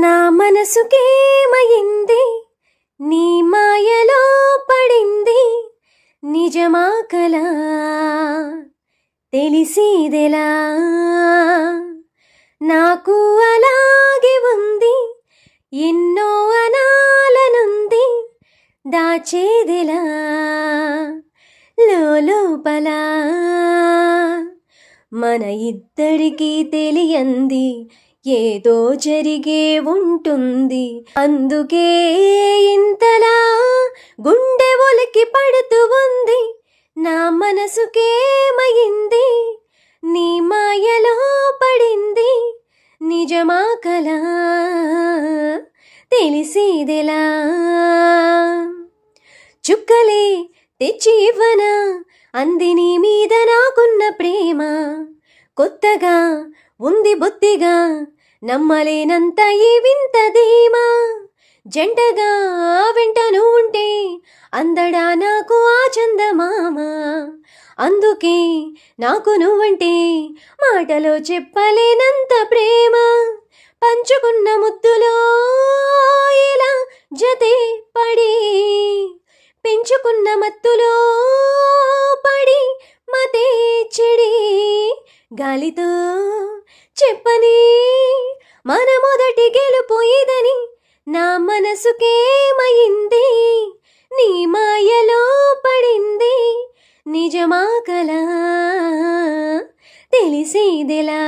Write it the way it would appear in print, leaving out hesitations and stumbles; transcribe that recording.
నా మనసుకేమయింది, నీ మాయలో పడింది, నిజమా కలా తెలిసేదెలా? నాకు అలాగే ఉంది, ఎన్నో అనాలనుంది, దాచేదెలా లోపల? మన ఇద్దరికీ తెలియంది ఏదో జరిగే ఉంటుంది, అందుకే ఇంతలా గుండె ఒలికి పడుతూ ఉంది. నా మనసుకేమయింది, నీ మాయలో పడింది, నిజమా కలా తెలిసేదెలా? చుక్కలే తెచ్చి ఇవ్వనా, అంది నీ మీద నాకున్న ప్రేమ, కొత్తగా ఉంది బొత్తిగా, నమ్మలేనంత ఈ వింత ధీమా. జంటగా వెంటను ఉంటే అందడా నాకు ఆ చందమామ, అందుకే నాకు నువ్వంటే మాటలో చెప్పలేనంత ప్రేమ. పంచుకున్న ముద్దులో ఇలా జతే పడి, పెంచుకున్న మత్తులో పడి మతే చెడి, గాలితో చెప్పని మన మొదటి గెలుపు ఇదని. నా మనసుకేమయింది, నీ మాయలో పడింది, నిజమా కలా తెలిసేదెలా?